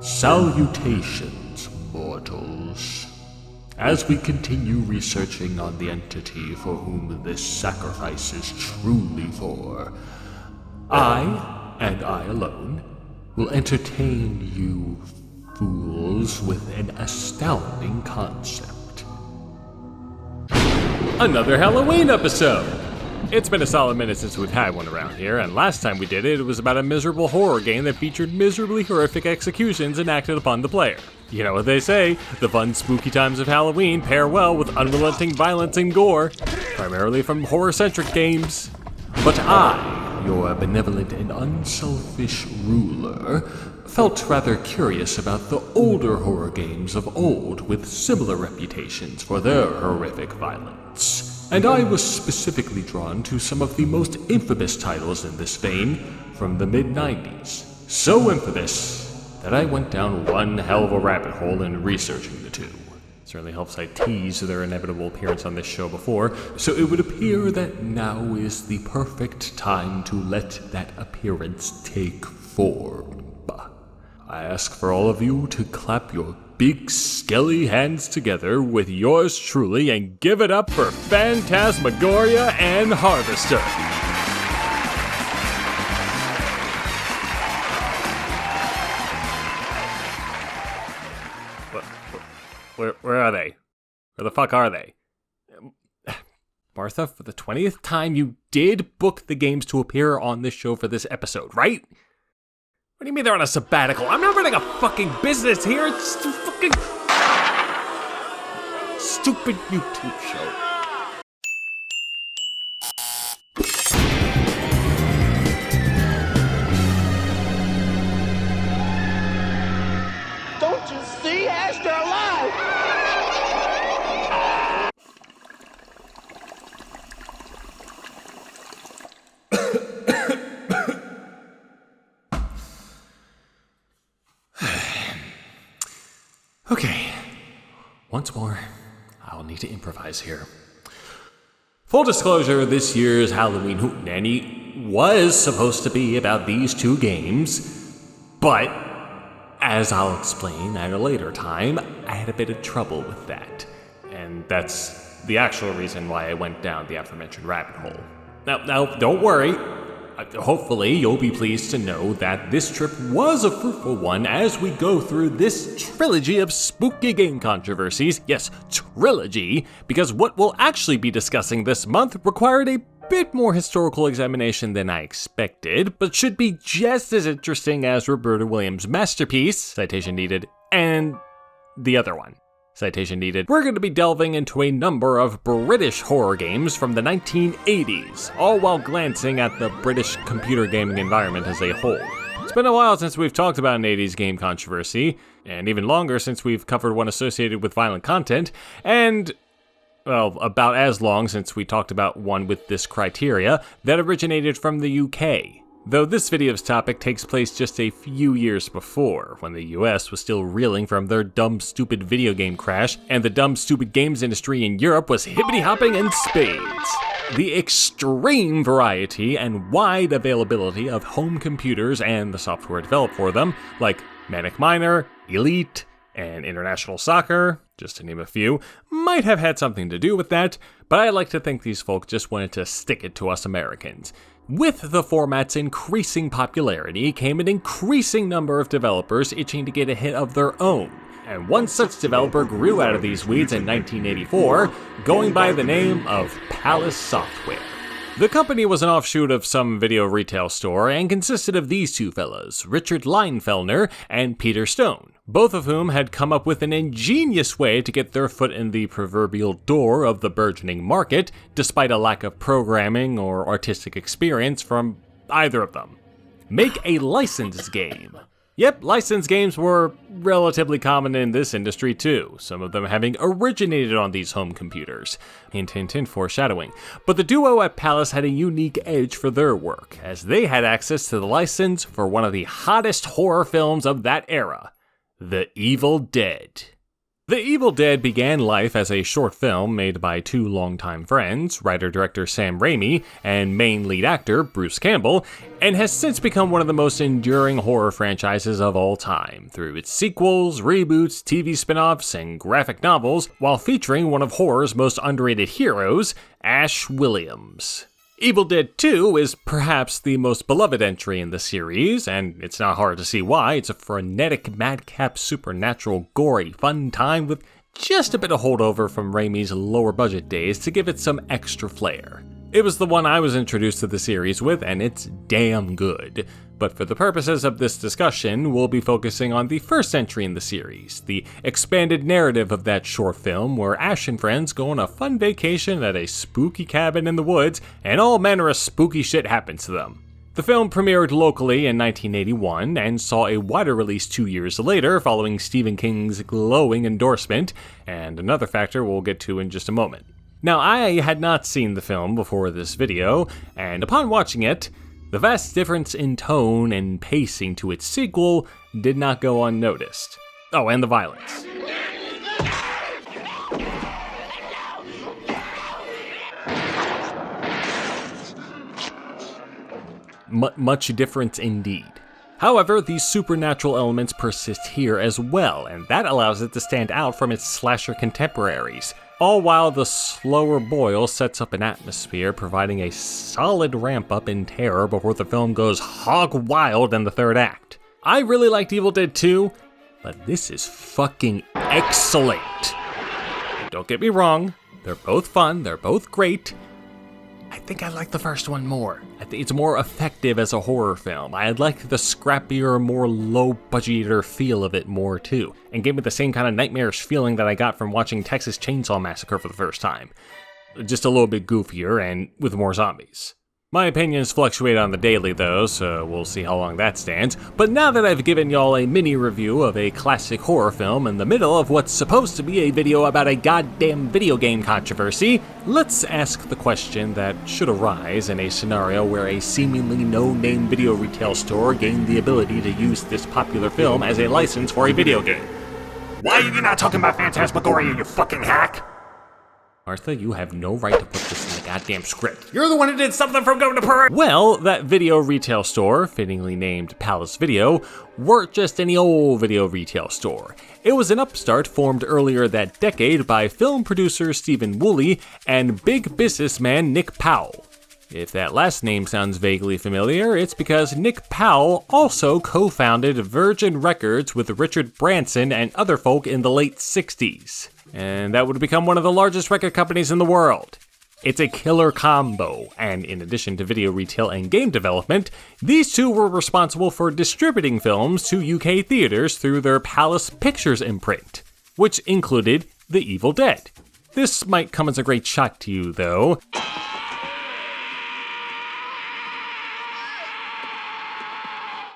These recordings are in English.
Salutations, mortals. As we continue researching on the entity for whom this sacrifice is truly for, I, and I alone, will entertain you fools with an astounding concept. Another Halloween episode! It's been a solid minute since we've had one around here, and last time we did it, it was about a miserable horror game that featured miserably horrific executions enacted upon the player. You know what they say, the fun spooky times of Halloween pair well with unrelenting violence and gore, primarily from horror-centric games. But I, your benevolent and unselfish ruler, felt rather curious about the older horror games of old with similar reputations for their horrific violence. And I was specifically drawn to some of the most infamous titles in this vein from the mid-90s. So infamous that I went down one hell of a rabbit hole in researching the two. Certainly helps I tease their inevitable appearance on this show before, so it would appear that now is the perfect time to let that appearance take form. I ask for all of you to clap your big skelly hands together with yours truly and give it up for Phantasmagoria and Harvester. Where are they? Where the fuck are they? Martha, for the 20th time, you did book the games to appear on this show for this episode, right? What do you mean they're on a sabbatical? I'm not running a fucking business here. It's just a fucking stupid YouTube show. Don't you see? Ask their life. Okay, once more, I'll need to improvise here. Full disclosure, this year's Halloween Hootenanny was supposed to be about these two games, but as I'll explain at a later time, I had a bit of trouble with that. And that's the actual reason why I went down the aforementioned rabbit hole. Now, don't worry. Hopefully, you'll be pleased to know that this trip was a fruitful one as we go through this trilogy of spooky game controversies. Yes, trilogy, because what we'll actually be discussing this month required a bit more historical examination than I expected, but should be just as interesting as Roberta Williams' masterpiece, citation needed, and the other one. Citation needed. We're going to be delving into a number of British horror games from the 1980s, all while glancing at the British computer gaming environment as a whole. It's been a while since we've talked about an 80s game controversy, and even longer since we've covered one associated with violent content, and, well, about as long since we talked about one with this criteria that originated from the UK. Though this video's topic takes place just a few years before, when the US was still reeling from their dumb stupid video game crash, and the dumb stupid games industry in Europe was hippity-hopping in spades. The extreme variety and wide availability of home computers and the software developed for them, like Manic Miner, Elite, and International Soccer, just to name a few, might have had something to do with that, but I like to think these folk just wanted to stick it to us Americans. With the format's increasing popularity came an increasing number of developers itching to get a hit of their own, and one such developer grew out of these weeds in 1984, going by the name of Palace Software. The company was an offshoot of some video retail store and consisted of these two fellas, Richard Leinfeldner and Peter Stone, both of whom had come up with an ingenious way to get their foot in the proverbial door of the burgeoning market, despite a lack of programming or artistic experience from either of them. Make a licensed game. Yep, licensed games were relatively common in this industry too, some of them having originated on these home computers. Hint, hint, hint, foreshadowing. But the duo at Palace had a unique edge for their work, as they had access to the license for one of the hottest horror films of that era, The Evil Dead. The Evil Dead began life as a short film made by two longtime friends, writer-director Sam Raimi and main lead actor Bruce Campbell, and has since become one of the most enduring horror franchises of all time, through its sequels, reboots, TV spin-offs, and graphic novels, while featuring one of horror's most underrated heroes, Ash Williams. Evil Dead 2 is perhaps the most beloved entry in the series, and it's not hard to see why. It's a frenetic, madcap, supernatural, gory, fun time with just a bit of holdover from Raimi's lower budget days to give it some extra flair. It was the one I was introduced to the series with, and it's damn good. But for the purposes of this discussion, we'll be focusing on the first entry in the series, the expanded narrative of that short film where Ash and friends go on a fun vacation at a spooky cabin in the woods, and all manner of spooky shit happens to them. The film premiered locally in 1981 and saw a wider release 2 years later following Stephen King's glowing endorsement, and another factor we'll get to in just a moment. Now, I had not seen the film before this video, and upon watching it, the vast difference in tone and pacing to its sequel did not go unnoticed. Oh, and the violence. Much difference indeed. However, these supernatural elements persist here as well, and that allows it to stand out from its slasher contemporaries, all while the slower boil sets up an atmosphere, providing a solid ramp-up in terror before the film goes hog wild in the third act. I really liked Evil Dead 2, but this is fucking excellent. Don't get me wrong, they're both fun, they're both great. I think I like the first one more. I think it's more effective as a horror film. I like the scrappier, more low-budgeter feel of it more too, and gave me the same kind of nightmarish feeling that I got from watching Texas Chainsaw Massacre for the first time. Just a little bit goofier and with more zombies. My opinions fluctuate on the daily though, so we'll see how long that stands. But now that I've given y'all a mini review of a classic horror film in the middle of what's supposed to be a video about a goddamn video game controversy, let's ask the question that should arise in a scenario where a seemingly no-name video retail store gained the ability to use this popular film as a license for a video game. Why are you not talking about Phantasmagoria, you fucking hack? Martha, you have no right to put this in the goddamn script. You're the one who did something from going to Purcell. Well, that video retail store, fittingly named Palace Video, weren't just any old video retail store. It was an upstart formed earlier that decade by film producer Stephen Woolley and big businessman Nick Powell. If that last name sounds vaguely familiar, it's because Nick Powell also co-founded Virgin Records with Richard Branson and other folk in the late 60s. And that would become one of the largest record companies in the world. It's a killer combo, and in addition to video retail and game development, these two were responsible for distributing films to UK theaters through their Palace Pictures imprint, which included The Evil Dead. This might come as a great shock to you, though.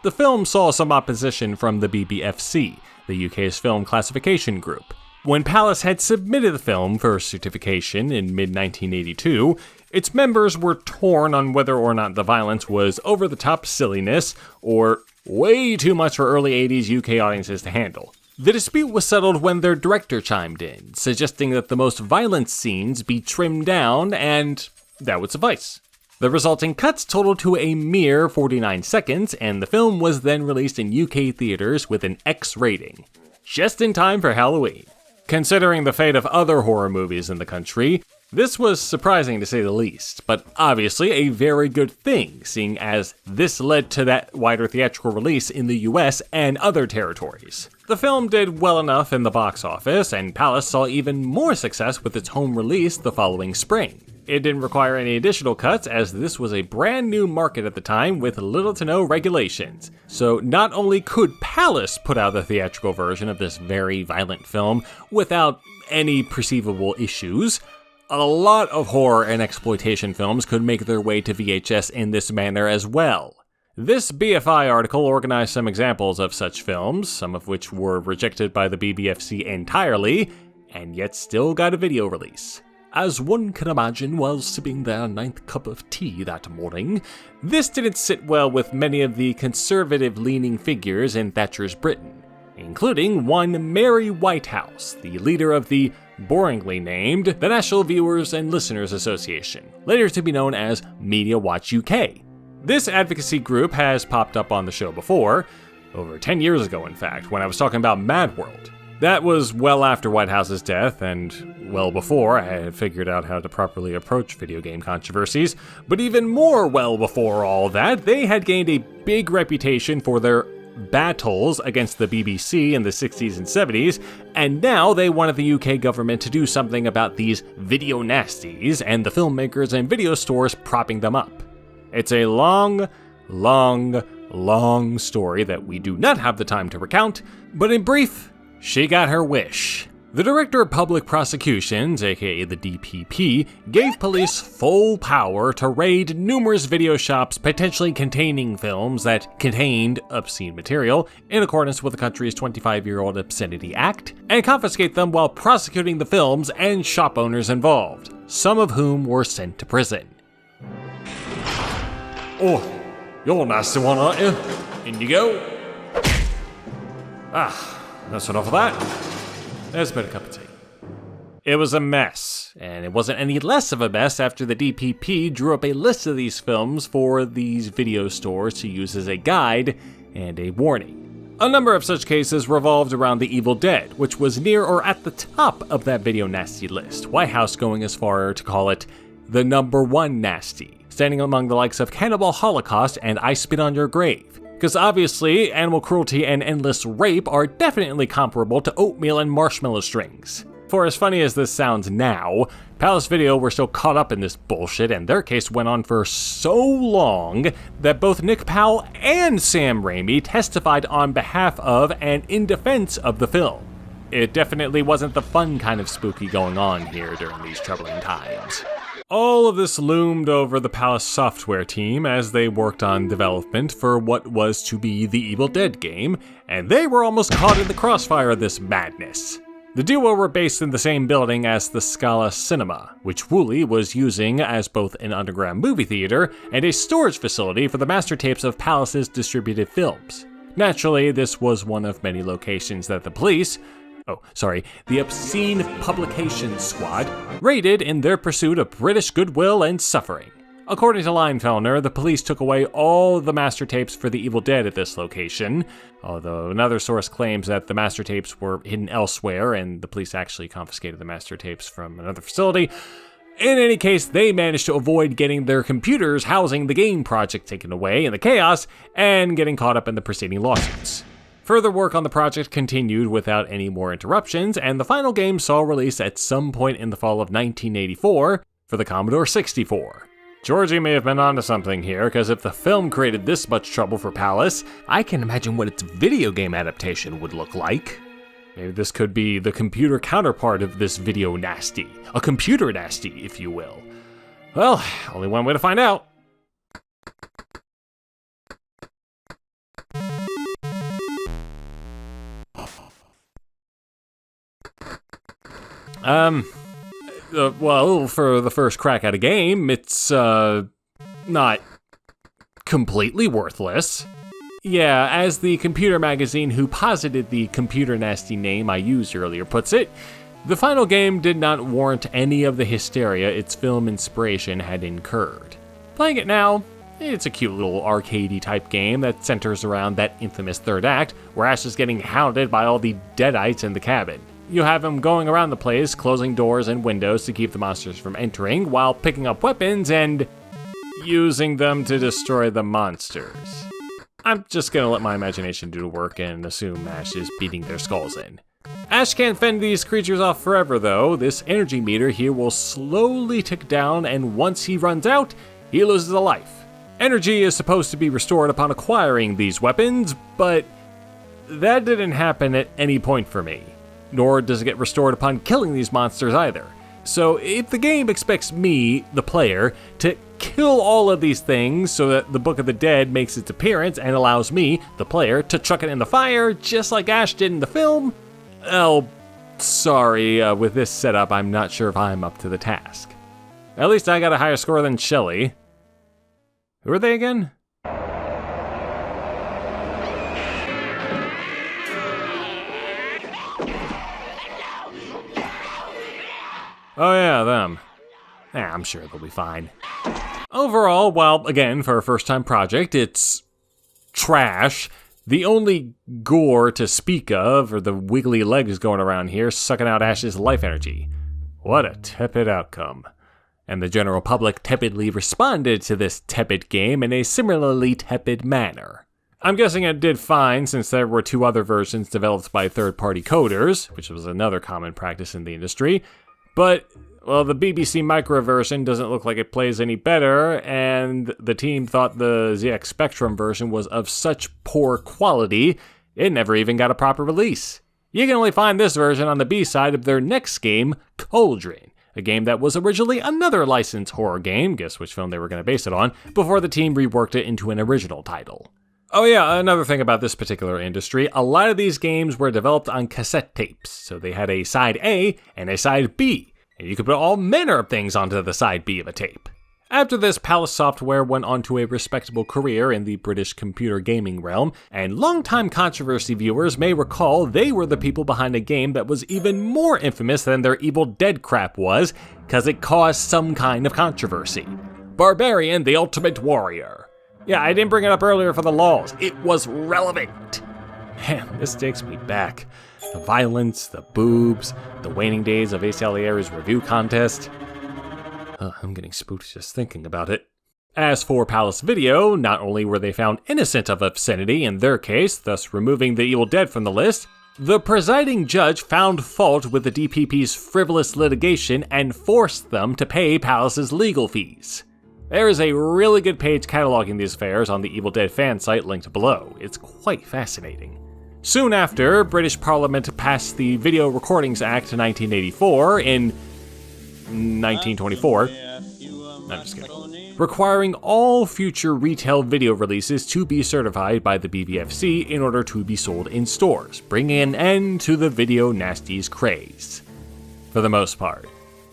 The film saw some opposition from the BBFC, the UK's film classification group. When Palace had submitted the film for certification in mid-1982, its members were torn on whether or not the violence was over-the-top silliness or way too much for early 80s UK audiences to handle. The dispute was settled when their director chimed in, suggesting that the most violent scenes be trimmed down, and that would suffice. The resulting cuts totaled to a mere 49 seconds, and the film was then released in UK theaters with an X rating, just in time for Halloween. Considering the fate of other horror movies in the country, this was surprising to say the least, but obviously a very good thing, seeing as this led to that wider theatrical release in the US and other territories. The film did well enough in the box office, and Palace saw even more success with its home release the following spring. It didn't require any additional cuts, as this was a brand new market at the time with little to no regulations. So not only could Palace put out a theatrical version of this very violent film without any perceivable issues, a lot of horror and exploitation films could make their way to VHS in this manner as well. This BFI article organized some examples of such films, some of which were rejected by the BBFC entirely, and yet still got a video release. As one can imagine while sipping their 9th cup of tea that morning, this didn't sit well with many of the conservative-leaning figures in Thatcher's Britain. including one Mary Whitehouse, the leader of the boringly named the National Viewers and Listeners Association, later to be known as Media Watch UK. This advocacy group has popped up on the show before, over 10 years ago in fact, when I was talking about Mad World. That was well after Whitehouse's death and well before I had figured out how to properly approach video game controversies, but even more well before all that, they had gained a big reputation for their battles against the BBC in the 60s and 70s, and now they wanted the UK government to do something about these video nasties and the filmmakers and video stores propping them up. It's a long story that we do not have the time to recount, but in brief, she got her wish. The Director of Public Prosecutions, aka the DPP, gave police full power to raid numerous video shops potentially containing films that contained obscene material in accordance with the country's 25-year-old Obscenity Act, and confiscate them while prosecuting the films and shop owners involved, some of whom were sent to prison. Oh, you're a nasty one, aren't you? In you go. That's enough of that. There's a bit of cup of tea. It was a mess, and it wasn't any less of a mess after the DPP drew up a list of these films for these video stores to use as a guide and a warning. A number of such cases revolved around The Evil Dead, which was near or at the top of that video nasty list, Whitehouse going as far to call it the #1 nasty, standing among the likes of Cannibal Holocaust and I Spit on Your Grave. Because obviously, animal cruelty and endless rape are definitely comparable to oatmeal and marshmallow strings. For as funny as this sounds now, Palace Video were still caught up in this bullshit, and their case went on for so long that both Nick Powell and Sam Raimi testified on behalf of and in defense of the film. It definitely wasn't the fun kind of spooky going on here during these troubling times. All of this loomed over the Palace software team as they worked on development for what was to be the Evil Dead game, and they were almost caught in the crossfire of this madness. The duo were based in the same building as the Scala Cinema, which Woolley was using as both an underground movie theater and a storage facility for the master tapes of Palace's distributed films. Naturally, this was one of many locations that the Obscene Publications Squad raided in their pursuit of British goodwill and suffering. According to Leinfelder, the police took away all the master tapes for The Evil Dead at this location, although another source claims that the master tapes were hidden elsewhere and the police actually confiscated the master tapes from another facility. In any case, they managed to avoid getting their computers housing the game project taken away in the chaos and getting caught up in the preceding lawsuits. Further work on the project continued without any more interruptions, and the final game saw release at some point in the fall of 1984 for the Commodore 64. Georgie may have been onto something here, because if the film created this much trouble for Palace, I can imagine what its video game adaptation would look like. Maybe this could be the computer counterpart of this video nasty. A computer nasty, if you will. Well, only one way to find out. Well, for the first crack at a game, it's, not completely worthless. Yeah, as the computer magazine who posited the computer nasty name I used earlier puts it, the final game did not warrant any of the hysteria its film inspiration had incurred. Playing it now, it's a cute little arcadey type game that centers around that infamous third act, where Ash is getting hounded by all the deadites in the cabin. You have him going around the place, closing doors and windows to keep the monsters from entering, while picking up weapons and using them to destroy the monsters. I'm just gonna let my imagination do the work and assume Ash is beating their skulls in. Ash can't fend these creatures off forever though. This energy meter here will slowly tick down, and once he runs out, he loses a life. Energy is supposed to be restored upon acquiring these weapons, but that didn't happen at any point for me. Nor does it get restored upon killing these monsters either. So if the game expects me, the player, to kill all of these things so that the Book of the Dead makes its appearance and allows me, the player, to chuck it in the fire just like Ash did in the film, well, sorry, with this setup I'm not sure if I'm up to the task. At least I got a higher score than Shelley. Who are they again? Oh yeah, them. I'm sure they'll be fine. Overall, while, again, for a first-time project, it's trash. The only gore to speak of are the wiggly legs going around here, sucking out Ash's life energy. What a tepid outcome. And the general public tepidly responded to this tepid game in a similarly tepid manner. I'm guessing it did fine since there were 2 other versions developed by third-party coders, which was another common practice in the industry, but, well, the BBC Micro version doesn't look like it plays any better, and the team thought the ZX Spectrum version was of such poor quality, it never even got a proper release. You can only find this version on the B-side of their next game, Cauldron, a game that was originally another licensed horror game, guess which film they were going to base it on, before the team reworked it into an original title. Oh yeah, another thing about this particular industry, a lot of these games were developed on cassette tapes, so they had a side A and a side B, and you could put all manner of things onto the side B of a tape. After this, Palace Software went on to a respectable career in the British computer gaming realm, and longtime controversy viewers may recall they were the people behind a game that was even more infamous than their Evil Dead crap was, cause it caused some kind of controversy. Barbarian the Ultimate Warrior. Yeah, I didn't bring it up earlier for the lulz. It was relevant. Man, this takes me back. The violence, the boobs, the waning days of Ace Alieri's review contest. I'm getting spooked just thinking about it. As for Palace Video, not only were they found innocent of obscenity in their case, thus removing the Evil Dead from the list, the presiding judge found fault with the DPP's frivolous litigation and forced them to pay Palace's legal fees. There is a really good page cataloging these affairs on the Evil Dead fan site linked below. It's quite fascinating. Soon after, British Parliament passed the Video Recordings Act 1984 in 1924. I'm just kidding. Requiring all future retail video releases to be certified by the BVFC in order to be sold in stores, bringing an end to the video nasties craze. For the most part.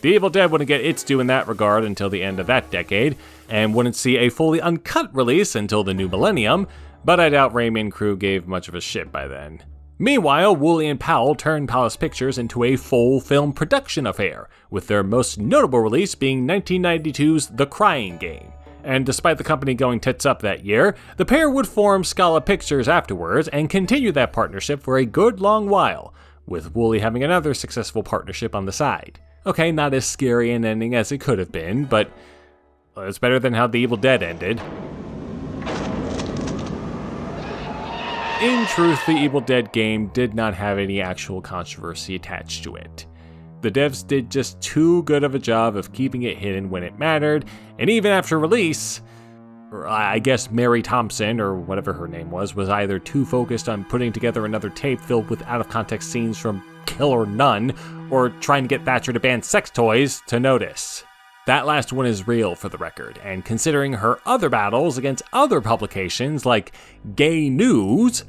The Evil Dead wouldn't get its due in that regard until the end of that decade, and wouldn't see a fully uncut release until the new millennium, but I doubt Raimi and crew gave much of a shit by then. Meanwhile, Woolley and Powell turned Palace Pictures into a full film production affair, with their most notable release being 1992's The Crying Game. And despite the company going tits up that year, the pair would form Scala Pictures afterwards and continue that partnership for a good long while, with Woolley having another successful partnership on the side. Okay, not as scary an ending as it could have been, but it's better than how The Evil Dead ended. In truth, the Evil Dead game did not have any actual controversy attached to it. The devs did just too good of a job of keeping it hidden when it mattered, and even after release, I guess Mary Thompson, or whatever her name was either too focused on putting together another tape filled with out-of-context scenes from Kill or None, or trying to get Thatcher to ban sex toys to notice. That last one is real for the record, and considering her other battles against other publications like Gay News,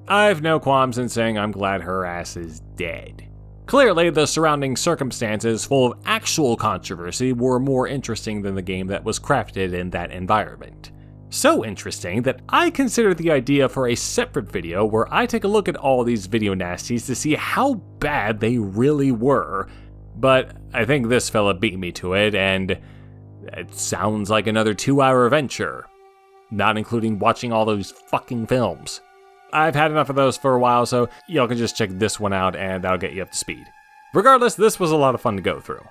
I've no qualms in saying I'm glad her ass is dead. Clearly, the surrounding circumstances full of actual controversy were more interesting than the game that was crafted in that environment. So interesting that I consider the idea for a separate video where I take a look at all these video nasties to see how bad they really were, but I think this fella beat me to it, and it sounds like another 2-hour adventure, not including watching all those fucking films. I've had enough of those for a while, so y'all can just check this one out and that'll get you up to speed. Regardless, this was a lot of fun to go through.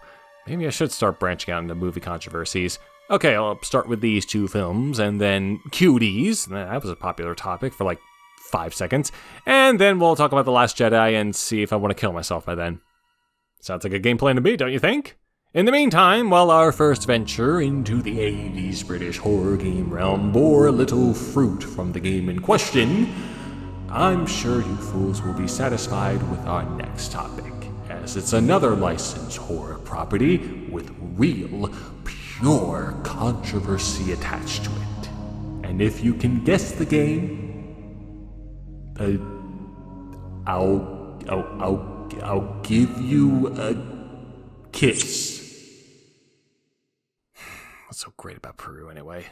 Maybe I should start branching out into movie controversies. Okay, I'll start with these 2 films, and then cuties. That was a popular topic for like 5 seconds. And then we'll talk about The Last Jedi and see if I want to kill myself by then. Sounds like a game plan to me, don't you think? In the meantime, while our first venture into the 80s British horror game realm bore little fruit from the game in question, I'm sure you fools will be satisfied with our next topic, as it's another licensed horror property with real, pure controversy attached to it. And if you can guess the game, I'll give you a kiss. What's so great about Peru anyway?